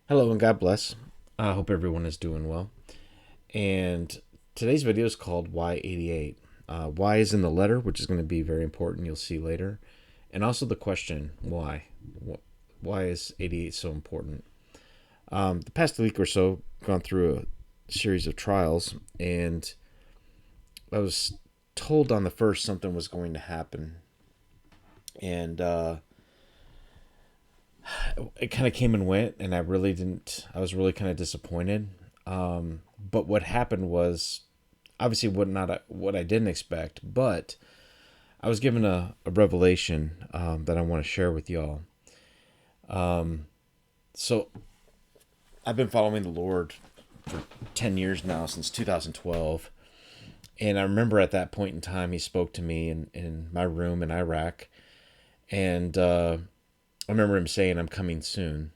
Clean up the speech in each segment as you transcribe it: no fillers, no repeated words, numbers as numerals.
Hello and God bless. I hope everyone is doing well. And today's video is called Why 88. Why is in the letter, which is going to be very important. You'll see later. And also the question, why? Why is 88 so important? The past week or so, gone through a series of trials, and I was told on the first something was going to happen. And it kind of came and went, and I really didn't. I was really kind of disappointed. But what happened was obviously what I didn't expect, but I was given a revelation that I want to share with y'all. So I've been following the Lord for 10 years now, since 2012. And I remember at that point in time, he spoke to me in my room in Iraq. And I remember him saying, "I'm coming soon."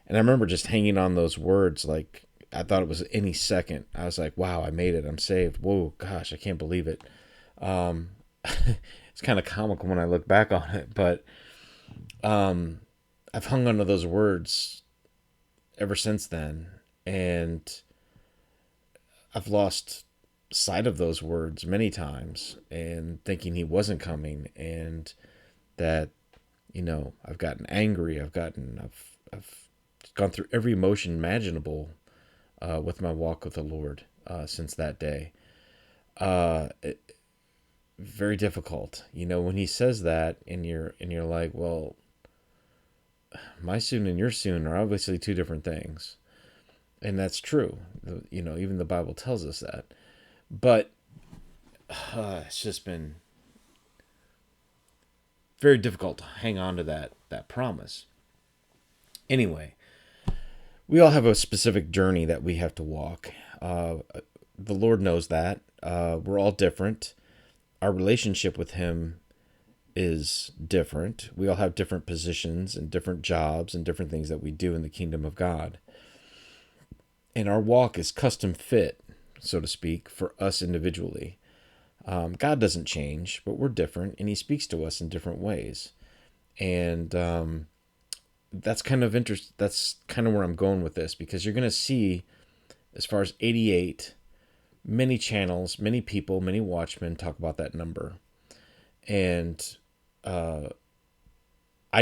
And I remember just hanging on those words like I thought it was any second. I was like, wow, I made it. I'm saved. Whoa, gosh, I can't believe it. It's kind of comical when I look back on it, but I've hung on to those words ever since then. And I've lost sight of those words many times and thinking he wasn't coming, and that, I've gotten angry. I've gone through every emotion imaginable with my walk with the Lord since that day. Very difficult, when he says that, and you're like, well, my soon and your soon are obviously two different things, and that's true. Even the Bible tells us that. But it's just been very difficult to hang on to that promise. Anyway, we all have a specific journey that we have to walk. The Lord knows that. We're all different. Our relationship with Him is different. We all have different positions and different jobs and different things that we do in the kingdom of God. And our walk is custom fit, so to speak, for us individually. God doesn't change, but we're different, and He speaks to us in different ways. And that's kind of interest. That's kind of where I'm going with this, because you're going to see, as far as 88, many channels, many people, many watchmen talk about that number. And I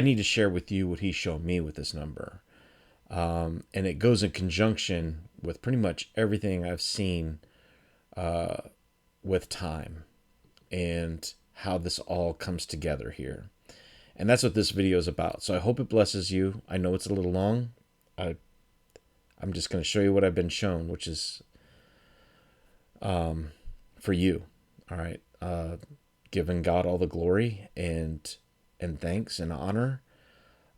need to share with you what He showed me with this number. And it goes in conjunction with pretty much everything I've seen with time and how this all comes together here. And that's what this video is about. So I hope it blesses you. I know it's a little long. I'm just going to show you what I've been shown, which is for you. All right. Giving God all the glory and thanks and honor.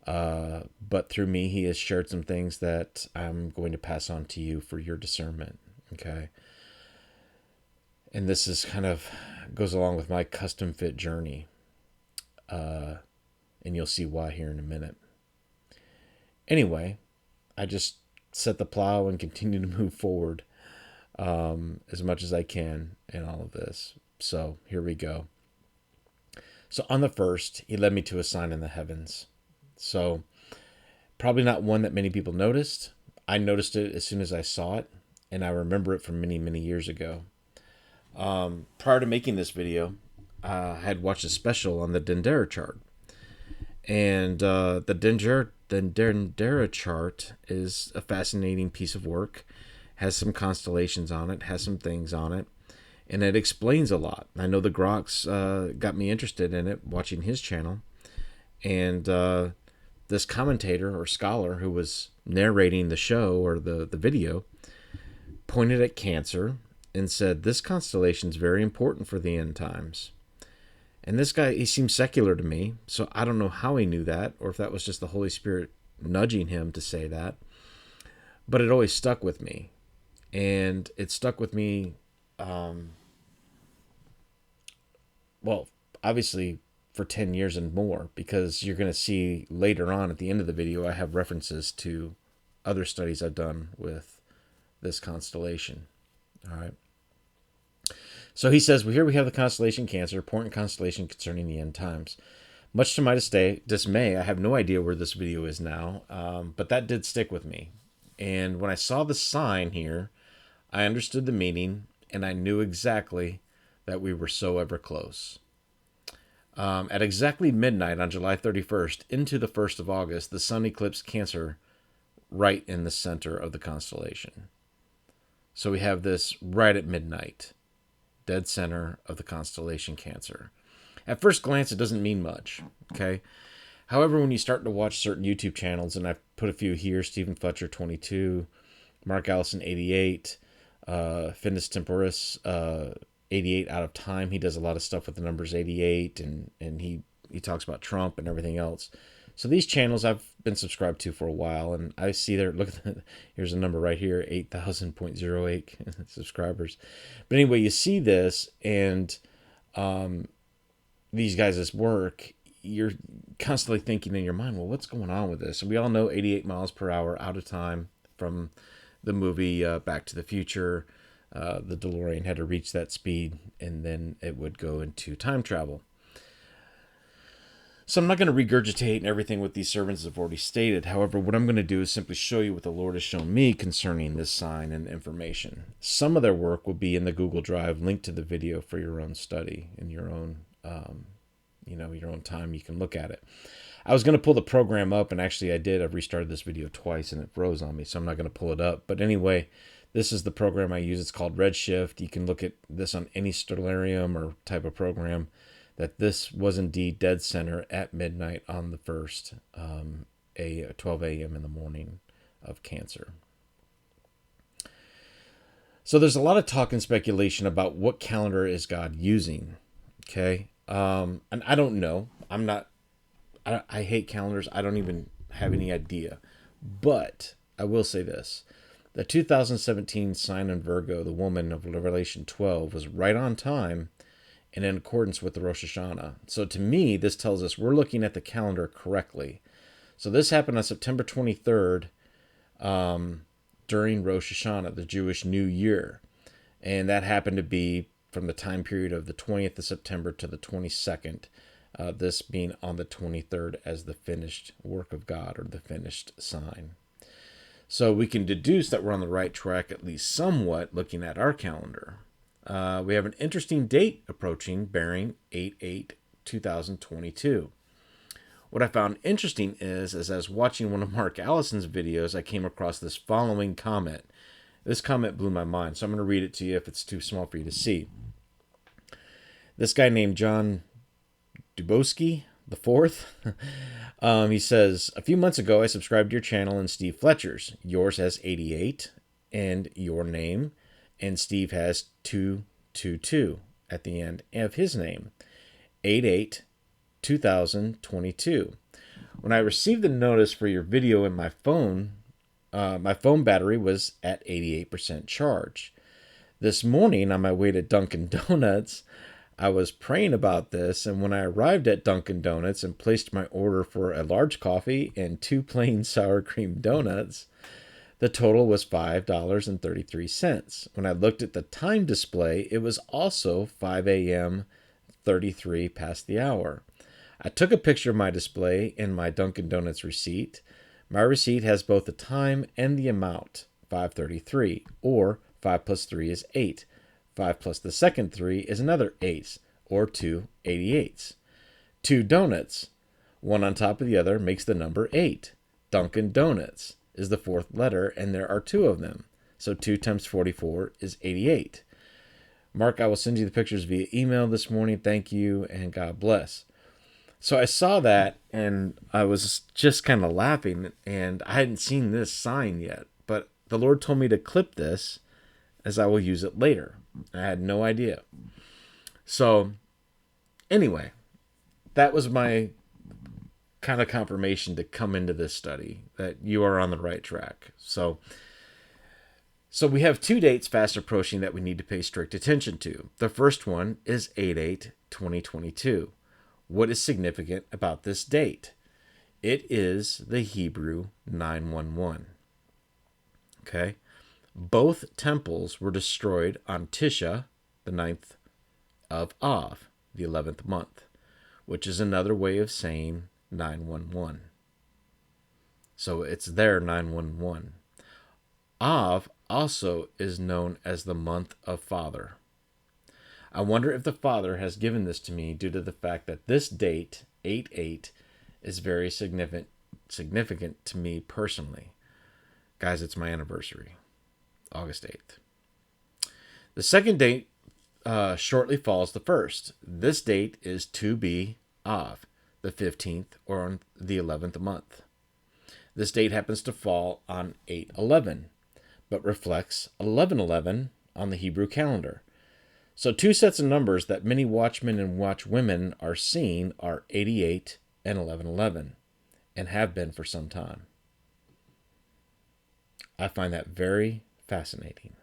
But through me, He has shared some things that I'm going to pass on to you for your discernment. Okay. And this is kind of goes along with my custom fit journey. And you'll see why here in a minute. Anyway, I just set the plow and continue to move forward as much as I can in all of this. So here we go. So on the first, He led me to a sign in the heavens. So probably not one that many people noticed. I noticed it as soon as I saw it, and I remember it from many, many years ago. Prior to making this video, I had watched a special on the Dendera chart. And the Dendera chart is a fascinating piece of work. Has some constellations on it, has some things on it, and it explains a lot. I know the Groks got me interested in it, watching his channel. And this commentator or scholar who was narrating the show or the video pointed at Cancer and said, this constellation is very important for the end times. And this guy, he seemed secular to me, so I don't know how he knew that, or if that was just the Holy Spirit nudging him to say that. But it always stuck with me. And it stuck with me, well, obviously for 10 years and more, because you're going to see later on at the end of the video, I have references to other studies I've done with this constellation. All right. So he says, well, here we have the constellation Cancer, important constellation concerning the end times. Much to my dismay, I have no idea where this video is now, but that did stick with me. And when I saw the sign here, I understood the meaning, and I knew exactly that we were so ever close. At exactly midnight on July 31st into the 1st of August, the sun eclipsed Cancer right in the center of the constellation. So we have this right at midnight, dead center of the constellation Cancer. At first glance, it doesn't mean much, okay? However, when you start to watch certain YouTube channels, and I've put a few here, Stephen Fletcher 22, Mark Allison 88, Finis Temporis 88 Out of Time. He does a lot of stuff with the numbers 88, and he talks about Trump and everything else. So these channels I've been subscribed to for a while, and I see there, look at that, here's a number right here, 8,000.08 subscribers. But anyway, you see this, and these guys' work, you're constantly thinking in your mind, well, what's going on with this? And we all know 88 miles per hour out of time from the movie Back to the Future. The DeLorean had to reach that speed, and then it would go into time travel. So I'm not going to regurgitate everything what these servants have already stated. However, what I'm going to do is simply show you what the Lord has shown me concerning this sign and information. Some of their work will be in the Google Drive, linked to the video for your own study and your own, your own time. You can look at it. I was going to pull the program up, and actually I did. I've restarted this video twice, and it froze on me, so I'm not going to pull it up. But anyway, this is the program I use. It's called Redshift. You can look at this on any Stellarium or type of program, that this was indeed dead center at midnight on the 1st, 12 a.m. in the morning of Cancer. So there's a lot of talk and speculation about what calendar is God using, okay? And I don't know. I hate calendars. I don't even have any idea. But I will say this. The 2017 sign in Virgo, the woman of Revelation 12, was right on time and in accordance with the Rosh Hashanah. So to me, this tells us we're looking at the calendar correctly. So this happened on September 23rd during Rosh Hashanah, the Jewish New Year. And that happened to be from the time period of the 20th of September to the 22nd, this being on the 23rd as the finished work of God, or the finished sign. So we can deduce that we're on the right track, at least somewhat, looking at our calendar. We have an interesting date approaching, bearing 8/8/2022. What I found interesting is as I was watching one of Mark Allison's videos, I came across this following comment. This comment blew my mind, so I'm going to read it to you if it's too small for you to see. This guy named John Dubowski the fourth, he says, a few months ago, I subscribed to your channel and Steve Fletcher's. Yours has 88 and your name, and Steve has 222 at the end of his name. 8/8/2022. When I received the notice for your video in my phone battery was at 88% charge. This morning on my way to Dunkin' Donuts, I was praying about this, and when I arrived at Dunkin' Donuts and placed my order for a large coffee and 2 plain sour cream donuts, the total was $5.33. When I looked at the time display, it was also 5 a.m., 33 past the hour. I took a picture of my display and my Dunkin' Donuts receipt. My receipt has both the time and the amount, 5:33, or 5 plus 3 is 8. 5 plus the second 3 is another 8, or 2 88s. 2 donuts, one on top of the other, makes the number 8. Dunkin' Donuts is the fourth letter, and there are 2 of them. So 2 times 44 is 88. Mark, I will send you the pictures via email this morning. Thank you, and God bless. So I saw that, and I was just kind of laughing, and I hadn't seen this sign yet. But the Lord told me to clip this, as I will use it later. I had no idea. So, anyway, that was my kind of confirmation to come into this study, that you are on the right track. So we have 2 dates fast approaching that we need to pay strict attention to. The first one is 8/8/2022. What is significant about this date? It is the Hebrew 911. Okay? Both temples were destroyed on Tisha, the 9th of Av, the 11th month, which is another way of saying 911. So it's their 911. Av also is known as the month of Father. I wonder if the Father has given this to me due to the fact that this date, 8/8, is very significant to me personally. Guys, it's my anniversary, August 8th. The second date shortly follows the first. This date is to be Av, the 15th, or on the 11th month. This date happens to fall on 8/11, but reflects 11/11 on the Hebrew calendar. So two sets of numbers that many watchmen and watchwomen are seeing are 88 and 11/11, and have been for some time. I find that very fascinating.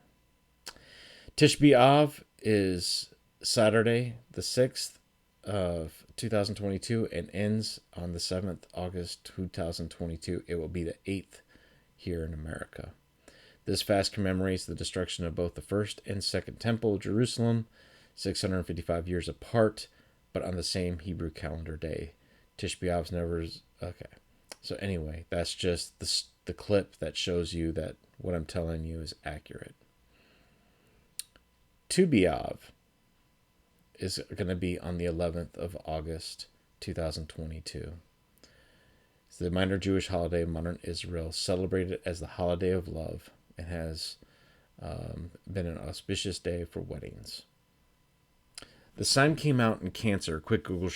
Tish B'Av is Saturday, the 6th of 2022, and ends on the 7th August 2022. It will be the 8th here in America. This fast commemorates the destruction of both the first and second temple of Jerusalem, 655 years apart, but on the same Hebrew calendar day. Tish B'Av's never... Okay. So anyway, that's just the clip that shows you that what I'm telling you is accurate. Tu B'Av is going to be on the 11th of August, 2022. It's the minor Jewish holiday of modern Israel, celebrated as the holiday of love, and has been an auspicious day for weddings. The sign came out in Cancer. Quick Google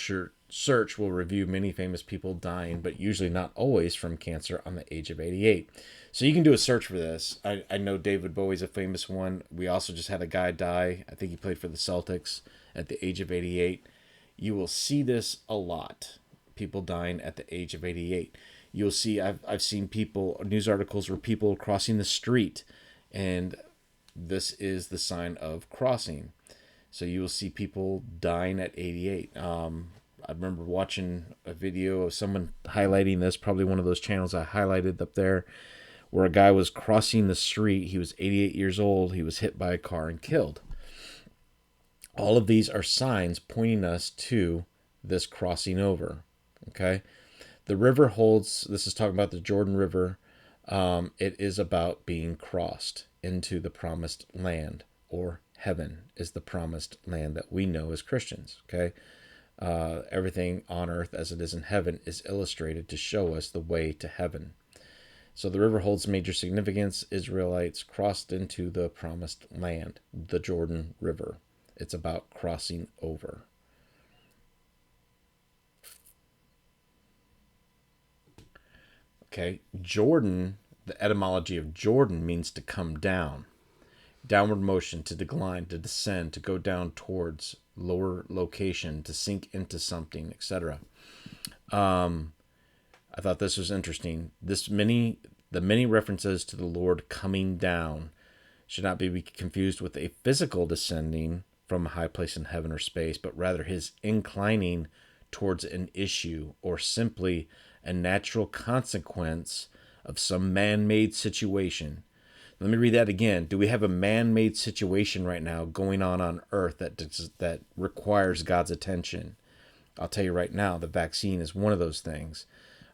search will review many famous people dying, but usually not always from cancer, on the age of 88. So you can do a search for this. I know David Bowie's a famous one. We also just had a guy die. I think he played for the Celtics at the age of 88. You will see this a lot. People dying at the age of 88. You'll see, I've seen news articles where people crossing the street, and this is the sign of crossing. So you will see people dying at 88. I remember watching a video of someone highlighting this, probably one of those channels I highlighted up there, where a guy was crossing the street. He was 88 years old. He was hit by a car and killed. All of these are signs pointing us to this crossing over. Okay? The river holds, this is talking about the Jordan River. It is about being crossed into the promised land, or heaven is the promised land that we know as Christians. Okay? Everything on earth as it is in heaven is illustrated to show us the way to heaven. So the river holds major significance. Israelites crossed into the promised land, the Jordan River. It's about crossing over. Okay, Jordan, the etymology of Jordan means to come down. Downward motion, to decline, to descend, to go down towards lower location, to sink into something, etc. I thought this was interesting. The many references to the Lord coming down should not be confused with a physical descending from a high place in heaven or space, but rather his inclining towards an issue, or simply a natural consequence of some man-made situation. Let me read that again. Do we have a man-made situation right now going on earth that requires God's attention? I'll tell you right now, the vaccine is one of those things.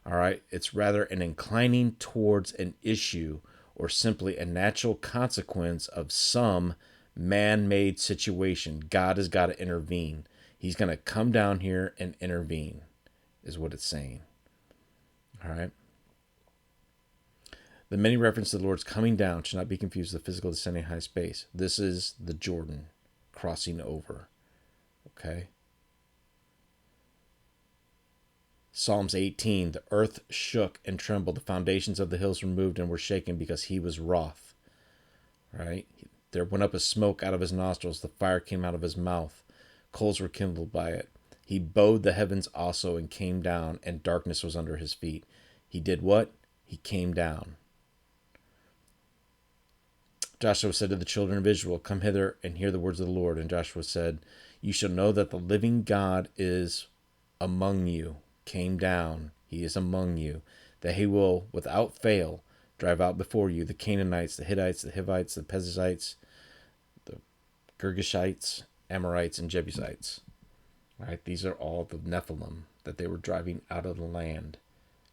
All right, it's rather an inclining towards an issue, or simply a natural consequence of some man-made situation. God has got to intervene. He's going to come down here and intervene, is what it's saying. All right. The many reference to the Lord's coming down should not be confused with the physical descending high space. This is the Jordan crossing over. Okay. Psalms 18, the earth shook and trembled. The foundations of the hills were moved and were shaken because he was wroth. Right? There went up a smoke out of his nostrils. The fire came out of his mouth. Coals were kindled by it. He bowed the heavens also and came down, and darkness was under his feet. He did what? He came down. Joshua said to the children of Israel, "Come hither and hear the words of the Lord." And Joshua said, "You shall know that the living God is among you." Came down. He is among you. That he will, without fail, drive out before you the Canaanites, the Hittites, the Hivites, the Perizzites, the Girgashites, Amorites, and Jebusites. Right? These are all the Nephilim that they were driving out of the land.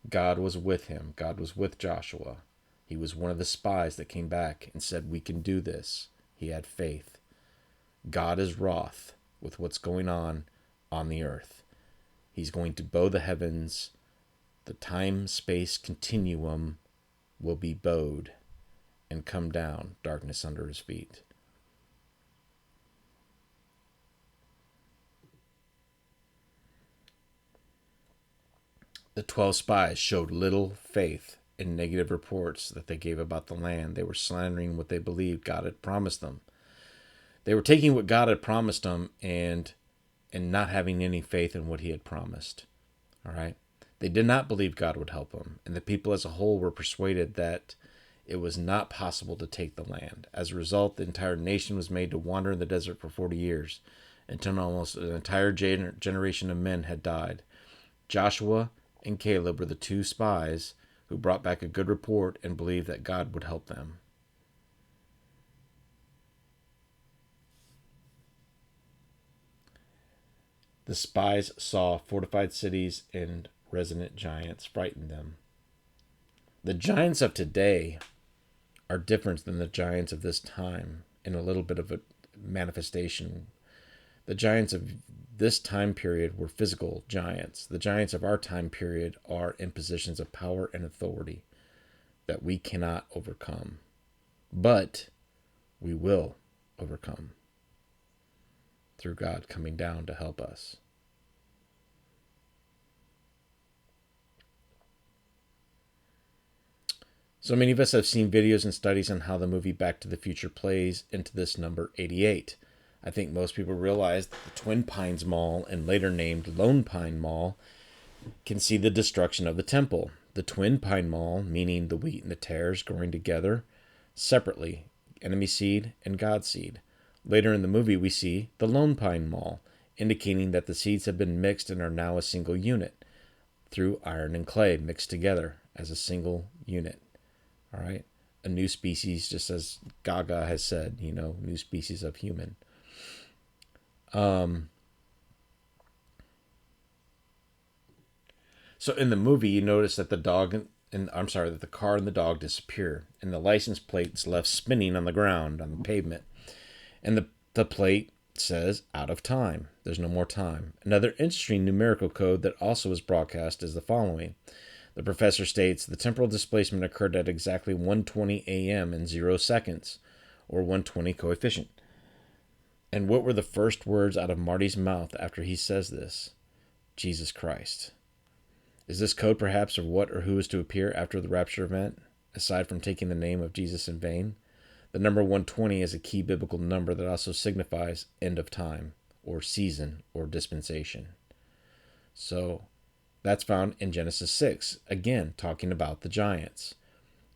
God was with him. God was with Joshua. He was one of the spies that came back and said, "We can do this." He had faith. God is wroth with what's going on the earth. He's going to bow the heavens. The time-space continuum will be bowed and come down, darkness under his feet. The 12 spies showed little faith in negative reports that they gave about the land. They were slandering what they believed God had promised them. They were taking what God had promised them and not having any faith in what he had promised. All right? They did not believe God would help them, and the people as a whole were persuaded that it was not possible to take the land. As a result, the entire nation was made to wander in the desert for 40 years, until almost an entire generation of men had died. Joshua and Caleb were the two spies who brought back a good report and believed that God would help them. The spies saw fortified cities and resident giants frighten them. The giants of today are different than the giants of this time in a little bit of a manifestation. The giants of this time period were physical giants. The giants of our time period are in positions of power and authority that we cannot overcome. But we will overcome through God coming down to help us. So many of us have seen videos and studies on how the movie Back to the Future plays into this number 88. I think most people realize that the Twin Pines Mall, and later named Lone Pine Mall, can see the destruction of the temple. The Twin Pine Mall, meaning the wheat and the tares growing together separately, enemy seed and God seed. Later in the movie, we see the Lone Pine Mall, indicating that the seeds have been mixed and are now a single unit through iron and clay mixed together as a single unit. All right. A new species, just as Gaga has said, new species of human. So in the movie, you notice that the car and the dog disappear, and the license plate's left spinning on the ground, on the pavement. And the plate says "out of time." There's no more time. Another interesting numerical code that also is broadcast is the following. The professor states the temporal displacement occurred at exactly 1:20 a.m. in 0 seconds, or 120 coefficient. And what were the first words out of Marty's mouth after he says this? Jesus Christ. Is this code perhaps of what or who is to appear after the rapture event, aside from taking the name of Jesus in vain? The number 120 is a key biblical number that also signifies end of time, or season, or dispensation. So that's found in Genesis 6, again, talking about the giants.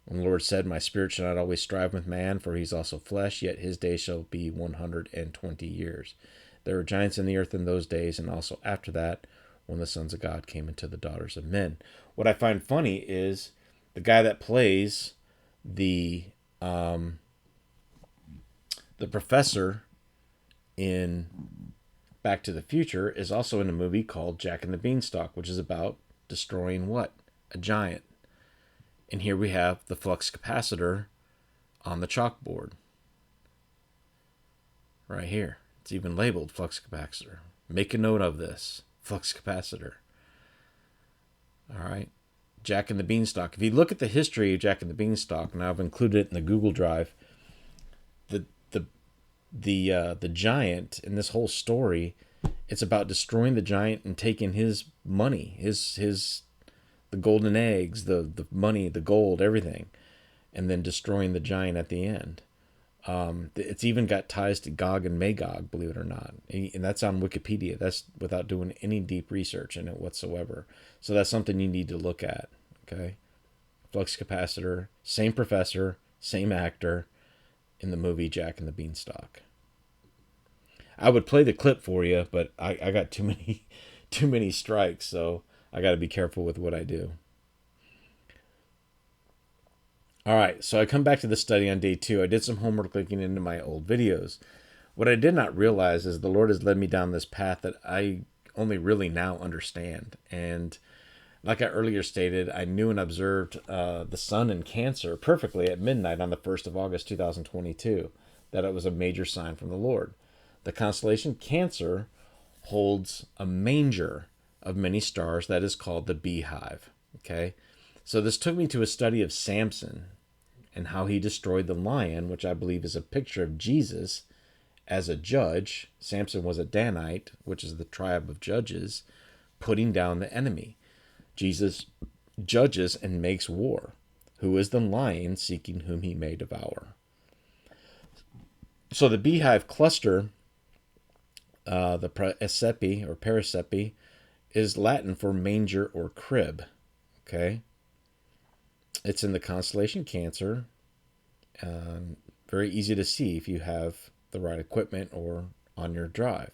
When the Lord said, "My spirit shall not always strive with man, for he is also flesh, yet his days shall be 120 years. There were giants in the earth in those days, and also after that, when the sons of God came into the daughters of men." What I find funny is the guy that plays the professor in Back to the Future is also in a movie called Jack and the Beanstalk, which is about destroying what? A giant. And here we have the flux capacitor on the chalkboard. Right here. It's even labeled flux capacitor. Make a note of this. Flux capacitor. All right. Jack and the Beanstalk. If you look at the history of Jack and the Beanstalk, and I've included it in the Google Drive, the giant in this whole story, it's about destroying the giant and taking his money, the golden eggs, the money, the gold, everything, and then destroying the giant at the end. It's even got ties to Gog and Magog, believe it or not, and that's on Wikipedia. That's without doing any deep research in it whatsoever. So that's something you need to look at. Okay, flux capacitor, same professor, same actor in the movie Jack and the Beanstalk. I would play the clip for you, but I got too many strikes, so I got to be careful with what I do. All right, so I come back to the study on day 2. I did some homework looking into my old videos. What I did not realize is the Lord has led me down this path that I only really now understand. And like I earlier stated, I knew and observed the sun in Cancer perfectly at midnight on the 1st of August 2022, that it was a major sign from the Lord. The constellation Cancer holds a manger of many stars that is called the Beehive. Okay, so this took me to a study of Samson and how he destroyed the lion, which I believe is a picture of Jesus as a judge. Samson was a Danite, which is the tribe of judges, putting down the enemy. Jesus judges and makes war. Who is the lion seeking whom he may devour? So the beehive cluster, the praesepe or perisepe, is Latin for manger or crib. Okay, it's in the constellation Cancer. Very easy to see if you have the right equipment or on your drive.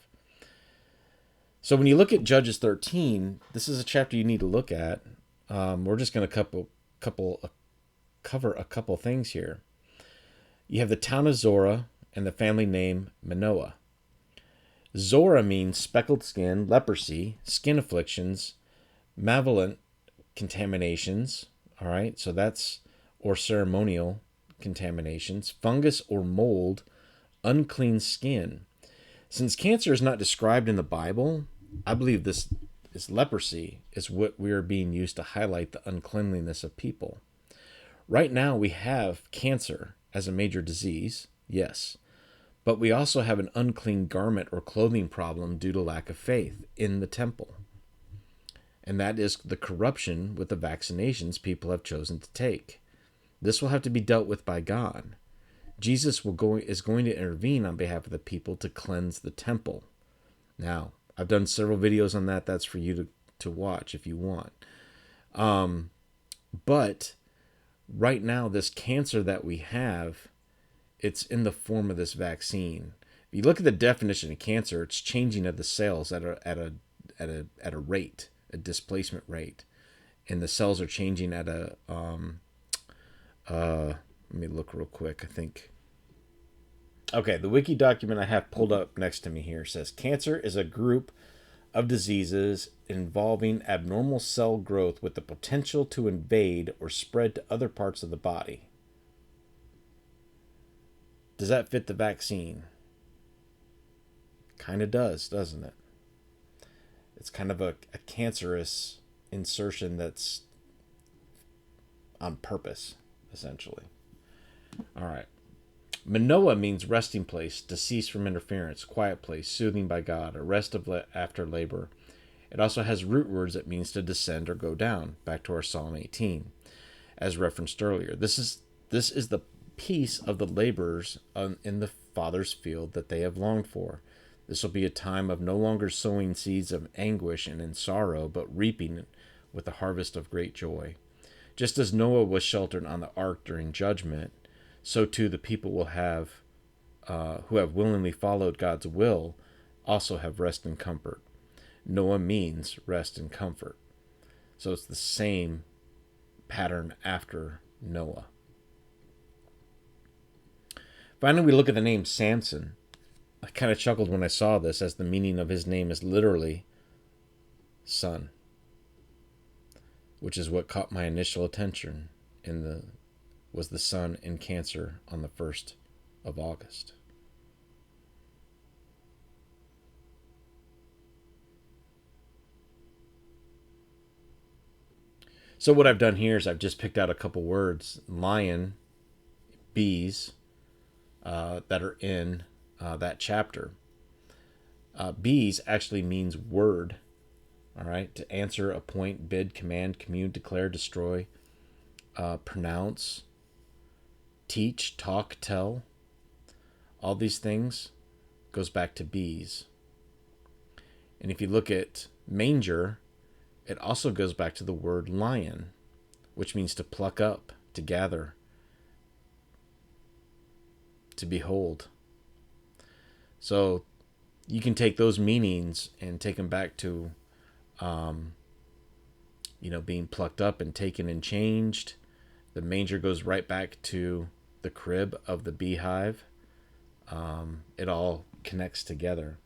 So when you look at Judges 13, this is a chapter you need to look at. We're just going to cover a couple things here. You have the town of Zorah and the family name Manoah. Zorah means speckled skin, leprosy, skin afflictions, malevolent contaminations. All right, so that's, or ceremonial contaminations, fungus or mold, unclean skin. Since cancer is not described in the Bible, I believe this leprosy is what we are being used to highlight the uncleanliness of people. Right now we have cancer as a major disease, yes, but we also have an unclean garment or clothing problem due to lack of faith in the temple. And that is the corruption with the vaccinations people have chosen to take. This will have to be dealt with by God. Jesus is going to intervene on behalf of the people to cleanse the temple. Now, I've done several videos on that. That's for you to watch if you want. But right now, this cancer that we have, it's in the form of this vaccine. If you look at the definition of cancer, it's changing of the cells at a rate, a displacement rate, and the cells are changing at a let me look real quick. I think. Okay, the wiki document I have pulled up next to me here says cancer is a group of diseases involving abnormal cell growth with the potential to invade or spread to other parts of the body. Does that fit the vaccine? Kind of does, doesn't it? It's kind of a cancerous insertion that's on purpose, essentially. All right. Manoah means resting place, to cease from interference, quiet place, soothing by God, a rest after labor. It also has root words that means to descend or go down, back to our Psalm 18, as referenced earlier. This is the peace of the laborers in the Father's field that they have longed for. This will be a time of no longer sowing seeds of anguish and in sorrow, but reaping with a harvest of great joy. Just as Noah was sheltered on the ark during judgment, so too the people will have, who have willingly followed God's will, also have rest and comfort. Noah means rest and comfort. So it's the same pattern after Noah. Finally, we look at the name Samson. I kind of chuckled when I saw this, as the meaning of his name is literally sun, which is what caught my initial attention was the sun in Cancer on the 1st of August. So what I've done here is I've just picked out a couple words: lion, bees, that are in that chapter. Bees actually means word. All right, to answer, appoint, bid, command, commune, declare, destroy, pronounce, teach, talk, tell. All these things goes back to bees. And if you look at manger, it also goes back to the word lion, which means to pluck up, to gather, to behold. So you can take those meanings and take them back to being plucked up and taken and changed. The manger goes right back to the crib of the beehive. It all connects together.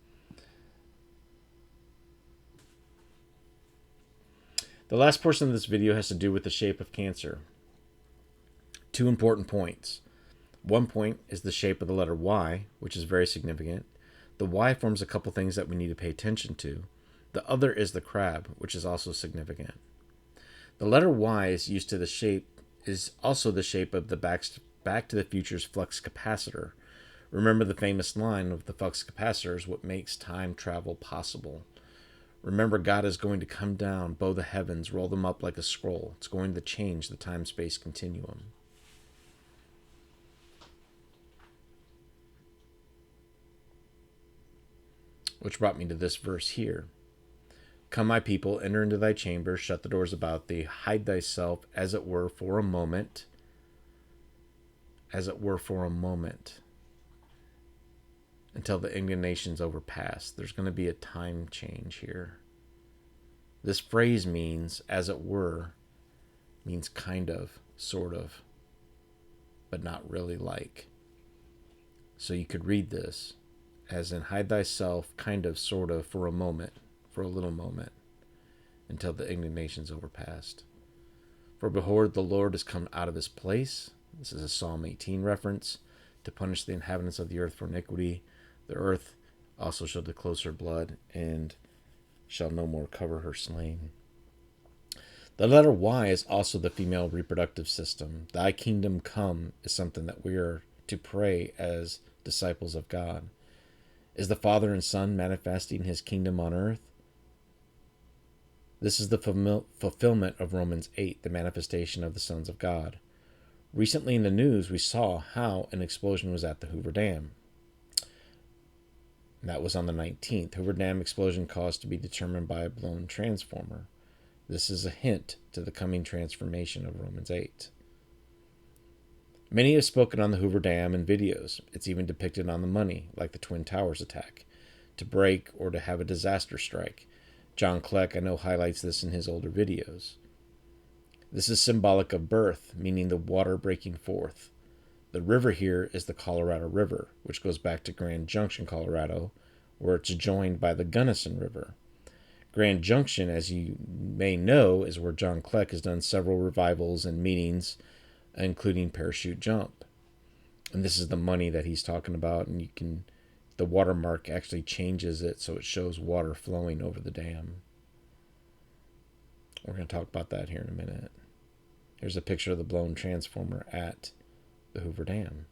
The last portion of this video has to do with the shape of Cancer. 2 important points. One point is the shape of the letter Y, which is very significant. The Y forms a couple things that we need to pay attention to. The other is the crab, which is also significant. The letter Y is also the shape of the Back to the Future's flux capacitor. Remember the famous line of the flux capacitor is what makes time travel possible. Remember, God is going to come down, bow the heavens, roll them up like a scroll. It's going to change the time-space continuum. Which brought me to this verse here. Come, my people, enter into thy chambers, shut the doors about thee, hide thyself, as it were for a moment. As it were for a moment. Until the indignation's overpassed. There's going to be a time change here. This phrase means, as it were, means kind of, sort of, but not really like. So you could read this as in hide thyself, kind of, sort of, for a moment, for a little moment, until the indignation's overpassed. For behold, the Lord is come out of his place. This is a Psalm 18 reference. To punish the inhabitants of the earth for iniquity. The earth also shall disclose her blood, and shall no more cover her slain. The letter Y is also the female reproductive system. Thy kingdom come is something that we are to pray as disciples of God. Is the Father and Son manifesting his kingdom on earth? This is the fulfillment of Romans 8, the manifestation of the sons of God. Recently in the news, we saw how an explosion was at the Hoover Dam. That was on the 19th. Hoover Dam explosion caused to be determined by a blown transformer. This is a hint to the coming transformation of Romans 8. Many have spoken on the Hoover Dam in videos. It's even depicted on the money, like the Twin Towers attack, to break or to have a disaster strike. John Kleck, I know, highlights this in his older videos. This is symbolic of birth, meaning the water breaking forth. The river here is the Colorado River, which goes back to Grand Junction, Colorado, where it's joined by the Gunnison River. Grand Junction, as you may know, is where John Kleck has done several revivals and meetings, including Parachute Jump. And this is the money that he's talking about, and the watermark actually changes it so it shows water flowing over the dam. We're going to talk about that here in a minute. Here's a picture of the blown transformer at the Hoover Dam.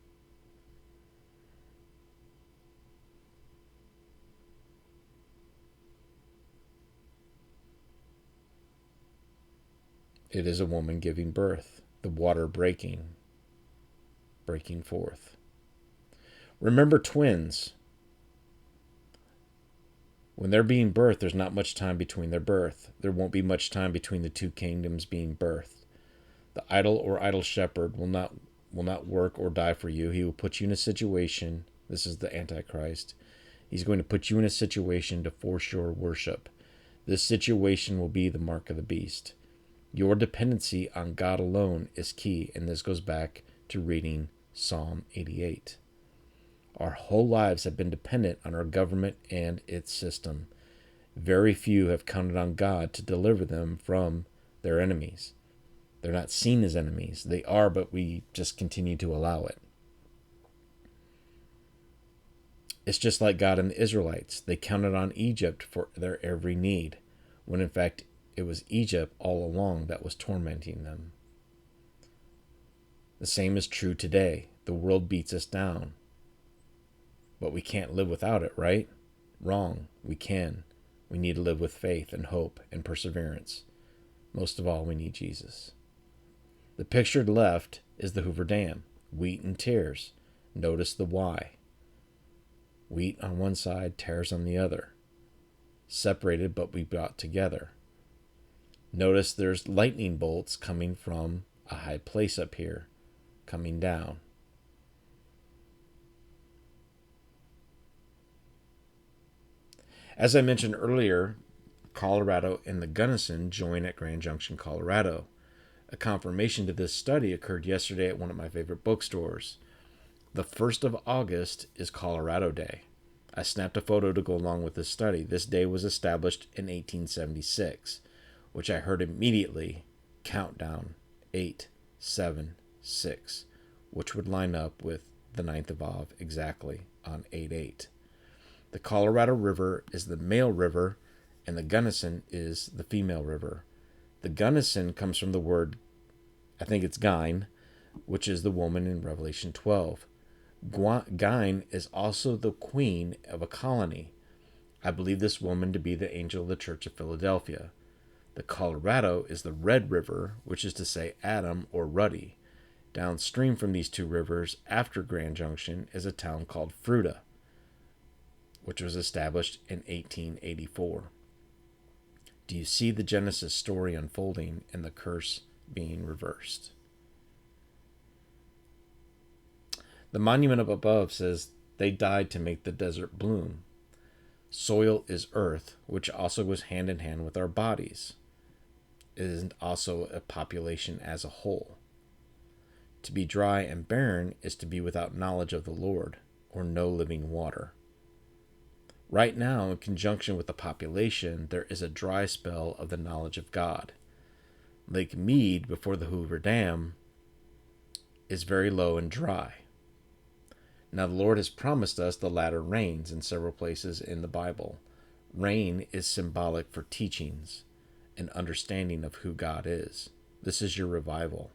It is a woman giving birth, the water breaking forth. Remember twins. When they're being birthed, there's not much time between their birth. There won't be much time between the two kingdoms being birthed. The idle shepherd will not work or die for you. He will put you in a situation. This is the Antichrist. He's going to put you in a situation to force your worship. This situation will be the mark of the beast. Your dependency on God alone is key, and this goes back to reading Psalm 88. Our whole lives have been dependent on our government and its system. Very few have counted on God to deliver them from their enemies. They're not seen as enemies. They are, but we just continue to allow it. It's just like God and the Israelites. They counted on Egypt for their every need, when in fact it was Egypt all along that was tormenting them. The same is true today. The world beats us down. But we can't live without it, right? Wrong. We can. We need to live with faith and hope and perseverance. Most of all, we need Jesus. The pictured left is the Hoover Dam. Wheat and tares. Notice the Y. Wheat on one side, tares on the other. Separated, but we brought together. Notice there's lightning bolts coming from a high place up here, coming down. As I mentioned earlier, Colorado and the Gunnison join at Grand Junction, Colorado. A confirmation to this study occurred yesterday at one of my favorite bookstores. The 1st of August is Colorado Day. I snapped a photo to go along with this study. This day was established in 1876. which I heard immediately count down 8, 7, 6, which would line up with the 9th of Av exactly on 8/8. The Colorado River is the male river, and the Gunnison is the female river. The Gunnison comes from the word, I think it's Gyne, which is the woman in Revelation 12. Gyne is also the queen of a colony. I believe this woman to be the angel of the Church of Philadelphia. The Colorado is the Red River, which is to say Adam or Ruddy. Downstream from these two rivers, after Grand Junction, is a town called Fruita, which was established in 1884. Do you see the Genesis story unfolding and the curse being reversed? The monument up above says they died to make the desert bloom. Soil is earth, which also goes hand in hand with our bodies. It is also a population as a whole. To be dry and barren is to be without knowledge of the Lord, or no living water. Right now, in conjunction with the population, there is a dry spell of the knowledge of God. Lake Mead, before the Hoover Dam, is very low and dry. Now, the Lord has promised us the latter rains in several places in the Bible. Rain is symbolic for teachings and understanding of who God is. This is your revival.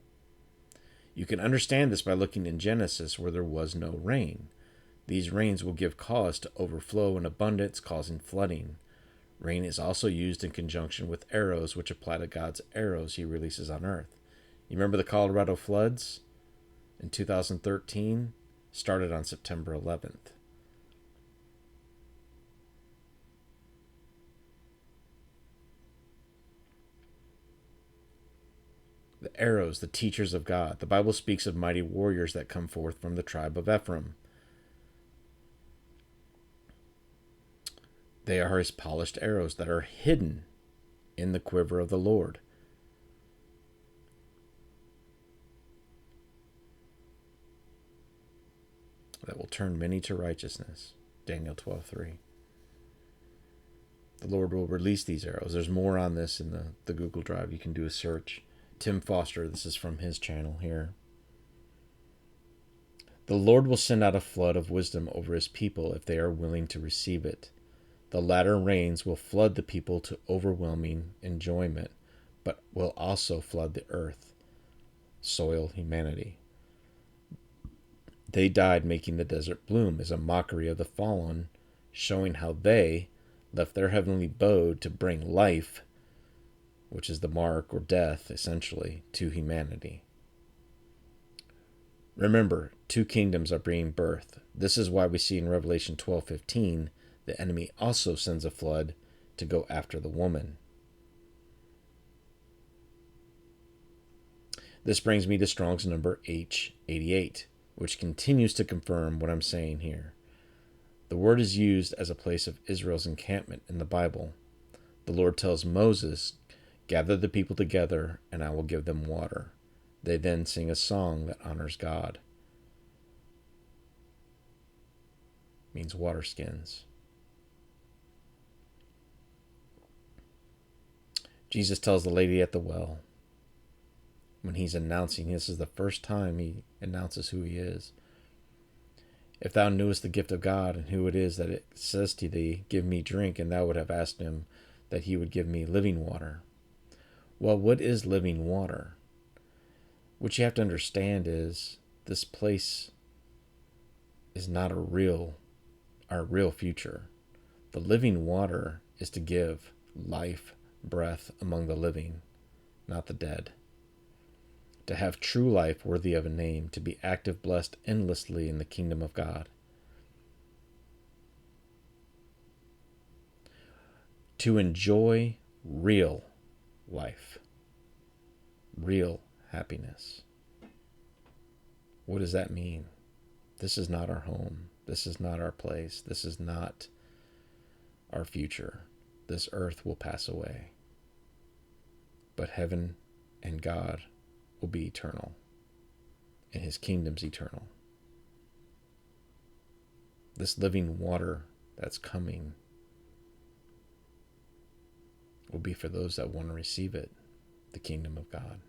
You can understand this by looking in Genesis, where there was no rain. These rains will give cause to overflow in abundance, causing flooding. Rain is also used in conjunction with arrows, which apply to God's arrows he releases on earth. You remember the Colorado floods in 2013? Started on September 11th. The arrows, the teachers of God. The Bible speaks of mighty warriors that come forth from the tribe of Ephraim. They are his polished arrows that are hidden in the quiver of the Lord. That will turn many to righteousness. Daniel 12:3. The Lord will release these arrows. There's more on this in the Google Drive. You can do a search. Tim Foster, this is from his channel here. The Lord will send out a flood of wisdom over his people if they are willing to receive it. The latter rains will flood the people to overwhelming enjoyment, but will also flood the earth, soil, humanity. They died making the desert bloom as a mockery of the fallen, showing how they left their heavenly abode to bring life, which is the mark or death, essentially, to humanity. Remember, two kingdoms are being birthed. This is why we see in Revelation 12:15, the enemy also sends a flood to go after the woman. This brings me to Strong's number H88, which continues to confirm what I'm saying here. The word is used as a place of Israel's encampment in the Bible. The Lord tells Moses, "Gather the people together, and I will give them water." They then sing a song that honors God. It means water skins. Jesus tells the lady at the well, when he's announcing, this is the first time he announces who he is. "If thou knewest the gift of God and who it is that it says to thee, 'Give me drink,' and thou would have asked him that he would give me living water." Well, what is living water? What you have to understand is this place is not our real future. The living water is to give life, breath among the living, not the dead. To have true life worthy of a name, to be active, blessed endlessly in the kingdom of God. To enjoy real life, real happiness. What does that mean? This is not our home. This is not our place. This is not our future. This earth will pass away. But heaven and God will be eternal, and his kingdom's eternal. This living water that's coming will be for those that want to receive it, the kingdom of God.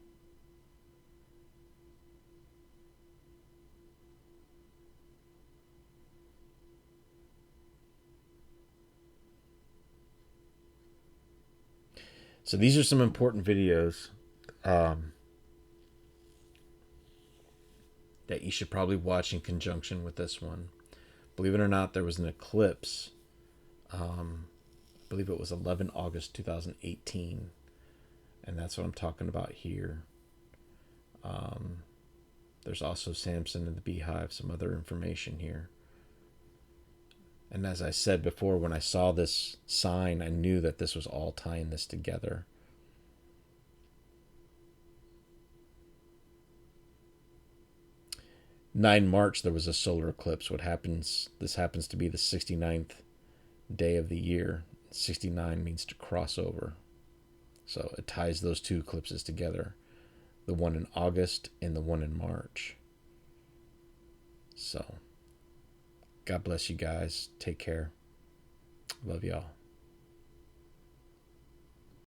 So these are some important videos that you should probably watch in conjunction with this one. Believe it or not, there was an eclipse. I believe it was 11 August 2018. And that's what I'm talking about here. There's also Samson and the Beehive, some other information here. And as I said before, when I saw this sign, I knew that this was all tying this together. March 9th, there was a solar eclipse. This happens to be the 69th day of the year. 69 means to cross over. So it ties those two eclipses together. The one in August and the one in March. So, God bless you guys. Take care. Love y'all.